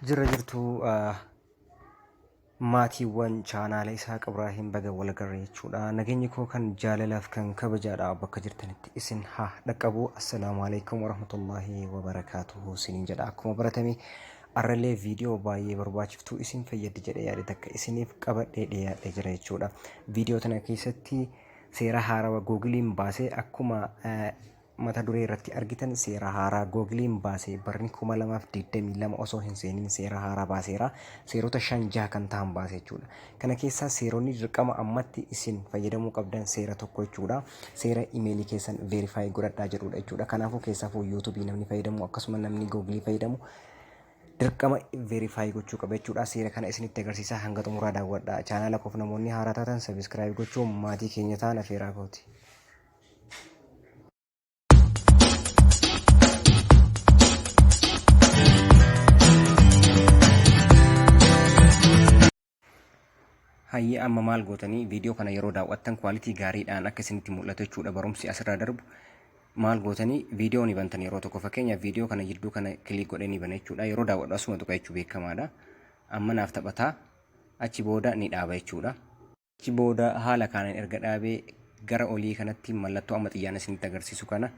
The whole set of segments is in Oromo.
Jira jirtu maatiiwwan chaanaalee Isaaq Ibraahim baga wal agarre jechuudha. Nageenyi koo kan jaalalaaf kan kabajaadha bakka jirtanitti isin haa dhaqqabu. Assalaamu alaikum warahmatullahi wabarakaatuhu isiniin jedha. Akkuma baratame arralee viidiyoo baay'ee barbaachiftuu isin fayyaddi jedhee yaade takka isiniif qabadhee dhiyaadhee jira jechuudha. Viidiyoo tana keessatti seera haarawaa Googiliin baasee akkuma mata duree irratti argitan seera haaraa Googiliin baasee barni 2022 osoo hin seenin seera haaraa baaseera. Seerota 5 kan ta'an baasee jechuudha. Kana keessaa seeronni dirqama ammatti isin fayyadamuu qabdan seera tokko jechuudha. Seera imeelii keessan verify godhadhaa jedhudha jechuudha. Kanaafuu keessaafuu YouTube namni fayyadamu akkasuma namni Googilii fayyadamu dirqama verify gochuu qaba jechuudha. Seera kana isinitti agarsiisa. Hanga xumuraa daawwadhaa. Chaanaala koof namoonni haaraa taatan subscribe gochuun maatii keenya ta'an afeeraa kooti. Hayyee amma maal gootanii viidiyoo kana yeroo daawwattan quality gaariidhaan akka isinitti mul'atu jechuudha. Barumsi asirraa darbu maal gootanii viidiyoo ni bantan yeroo tokko fakkeenyaaf viidiyoo kana jidduu kana kilik godhee ni bana jechuudha. Yeroo daawwadhu asuma tuqa jechuu beekamaadha. Amma naaf taphataa achi booda ni dhaaba jechuudha. Achi booda haala kanaan erga dhaabee gara olii kanatti mallattoo amma xiyyaan isinitti agarsiisu kana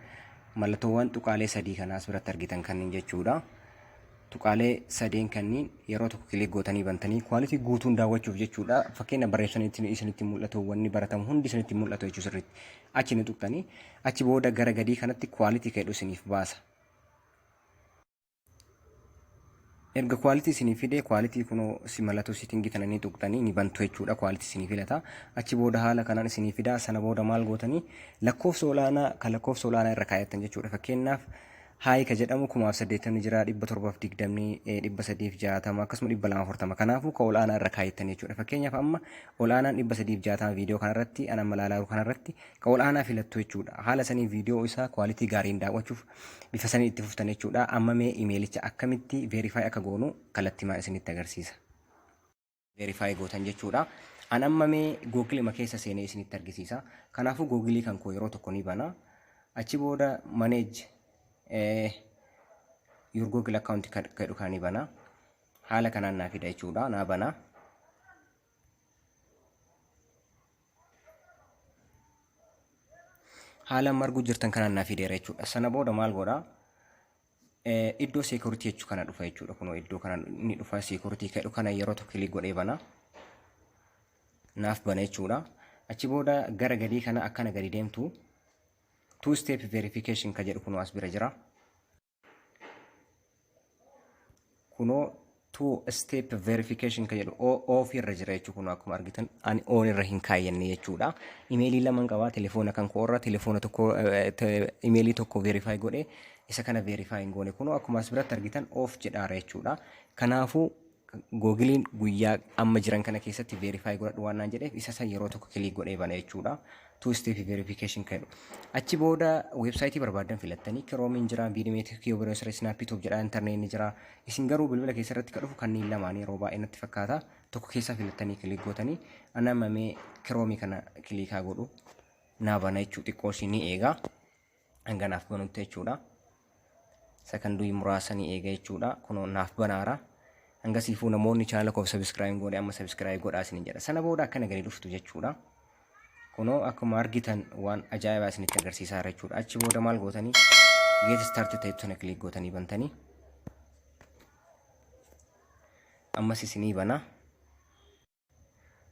mallattoowwan tuqaalee sadii kanaas biratti argitan kanneen jechuudha. Tuqaalee sadeen kanneen yeroo tokko kilik gootanii bantanii quality guutuun daawwachuuf jechuudha. Fakkeenya barreeffamni isinitti mul'atu wanni baratamu hundi isinitti mul'atu jechuu sirriitti. Achi ni tuqtanii achi booda gara gadii kanatti quality kedhu isiniif baasa. Erga quality isiniif fide quality kunoo si mallattoo setting tananii tuqtanii ni bantu jechuudha. Quality isiniif filata. Achi booda haala kanaan isiniif fida. Sana booda maal gootanii lakkoofsa olaanaa kan lakkoofsa olaanaa irra kaayattan jechuudha. Fakkeenyaaf Haay ka jedhamu 1800 jira 720 360 akkasuma 240 kanaafuu ka olaanaa irra kaayattan jechuudha. Fakkeenyaaf amma olaanaan 360 viidiyoo kanarratti ana malaalaaru kanarratti ka olaanaa filattu jechuudha. Haala sanii viidiyoo isaa quality gaariin daawwachuuf bifa sanii itti fuftan jechuudha. Amma mee imeelicha akkamitti verify akka goonu kallattimaan isinitti agarsiisa. Verify gootan jechuudha. An amma mee Google ma keessa seenee isinitti argisiisa. Kanaafuu Google kan koo yeroo tokko ni bana. Achi booda manage your Google account kadhu kani bana. Haala kanaan naa fida jechuudha. Naa bana. Haala margu jirtan kanaan naa fideera jechuudha. Sana booda maal godha? Iddoo security jechuu kana dhufa jechuudha. Kunoo iddoo kana ni dhufa security kadhu kana yeroo tokko kilik godhee bana. Naaf bana jechuudha. Achi booda gara gadii kana akkana gadi deemtu. Two-step verification ka jedhu kunoo as bira jira. Kunoo two-step verification ka jedhu off irra jira jechuudha. Kunoo akkuma argitan ani on irra hin kaayyanne jechuudha. Imeelii lama qaba. Telefoona kan koo irra telefoona tokko imeelii tokko verify godhee isa kana verify hin goone. Kunoo akkuma as biratti argitan off jedhaara jechuudha. Kanaafuu Googiliin guyyaa amma jiran kana keessatti verify godhadhu waan naan jedheef isa san yeroo tokko kilik godhee bana jechuudha. Two-step verification jedhu. Achi booda websaayitii barbaadan filattanii Chrome jira, Vidmeet, Browser, Snaptop jedha, internet ni jira. Isin garuu bilbila keessatti ka dhufu kanneen lamaan yeroo baay'ee natti fakkaata. Tokko keessa filattanii kilik gootanii ana mamee Chrome kana kilikaa godhu naa bana jechuudha. Xiqqoo ishii ni eega. Hanga naaf banutti jechuudha. Sakanduu muraasa ni eega jechuudha. Kunoo naaf banaara. Hangasiifuu namoonni chaanala koof subscribe godhe amma subscribe godhaa isiniin jedha. Sana booda akkana gadi dhuftu jechuudha. Kunoo akkuma argitan waan ajaa'ibaa isinitti agarsiisaa jechuudha. Achi booda maal gootanii get started ta'etu sana kilik gootanii bantanii. Ammas isinii bana.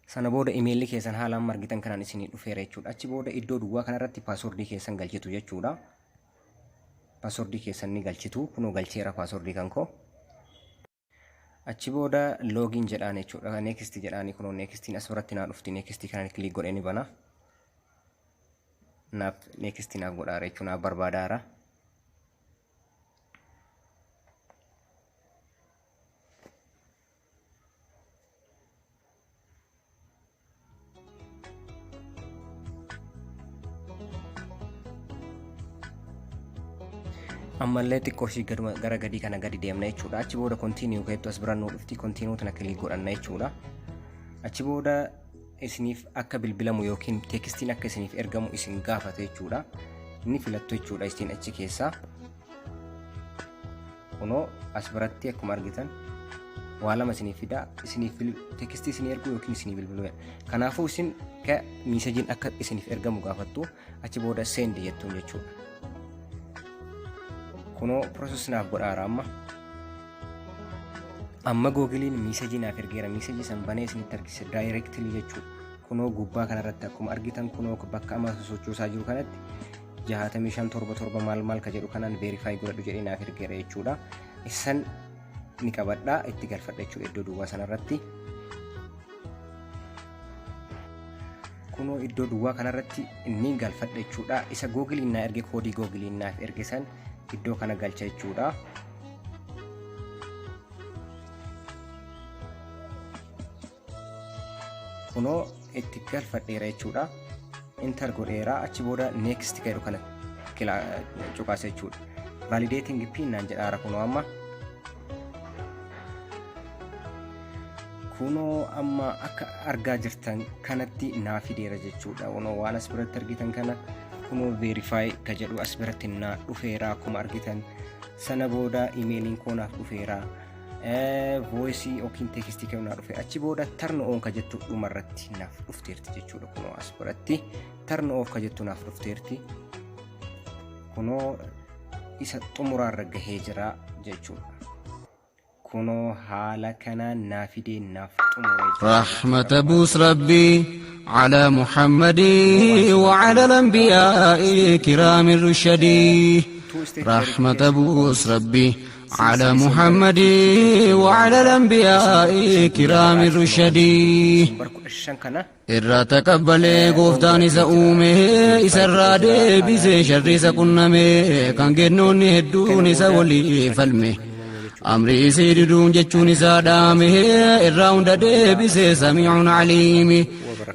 Sana booda imeelii keessan haala amma argitan kanaan isinii dhufeera jechuudha. Achi booda iddoo duwwaa kanarratti paaswordii keessan galchitu jechuudha. Paaswordii keessan ni galchitu. Kunoo galcheera paaswordii kan koo. Achi booda login jedhaan jechuudha. Next jedhaani kunoo nextiin as biratti naa dhufti. Next kanaan kilik godhee ni bana. Naaf next naaf godhaara jechuudha. Naaf barbaadaara. Ammallee xiqqoo ishii gara gadii kana gadi deemna jechuudha. Achi booda continue keessatti as biraan nuu dhufti. Continue tana kilik godhanna jechuudha. Achi booda isiniif akka bilbilamu yookiin tekstiin akka isiniif ergamu isin gaafata jechuudha. Inni filattu jechuudha isin achi keessaa. Kunoo as biratti akkuma argitan waa lama isiniif fida isiniif tekstii isinii ergu yookiin isinii bilbiluu. Kanaafuu isin ka miisejiin akka isiniif ergamu gaafattu achi booda send jettuun jechuudha. Kunoo process naaf godhaara amma Googlein miisejii naaf ergeera. Miisejii san banee isinitti argisiisa directly jechuudha. Kunoo gubbaa kanarratti akkuma argitan kunoo bakka amma sochoosaa jiru kanatti 6577 maal ka jedhu kanaan verify godhadhu jedhee naaf ergeera jechuudha. Isan ni qabadhaa itti galfadha jechuudha iddoo duwwaa sanarratti. Kunoo iddoo duwwaa kanarratti inni galfadha jechuudha. Isa Googlein naa erge koodii Googlein naaf erge san iddoo kana galcha jechuudha. Kunoo itti galfadheera jechuudha. Enter godheera achi booda next jedhu kana cuqaasa jechuudha. Validating pin naan jedhaara kunoo amma akka argaa jirtan kanatti naa fideera jechuudha. Kunoo waan as biratti argitan kana kunoo verify ka jedhu as biratti naa dhufeera akkuma argitan. Sana booda emailiin koo naaf dhufeera. Voice yookiin tekstii kan naa dhufe achi booda turn on ka jettu dhumarratti naaf dhufteerti jechuudha. Kunoo as biratti turn off ka jettu naaf dhufteerti. Kunoo isa xumuraarra gahee jira jechuudha. Kunoo haala kanaan naa fidee naaf xumuree jira. رحمة بوس ربي على محمد وعلى الأنبياء كرام الرشدي رحمة بوس ربي على محمد وعلى الأنبياء كرام الرشدي إرى تقبل قفتان سأومه إسرى ديبسي شر سكنمه كان جنوني هدوني سولي فلمه أمري سيدون جتشوني سادامه إرى ديبسي سميع عليم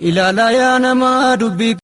إلى لا يانما دبك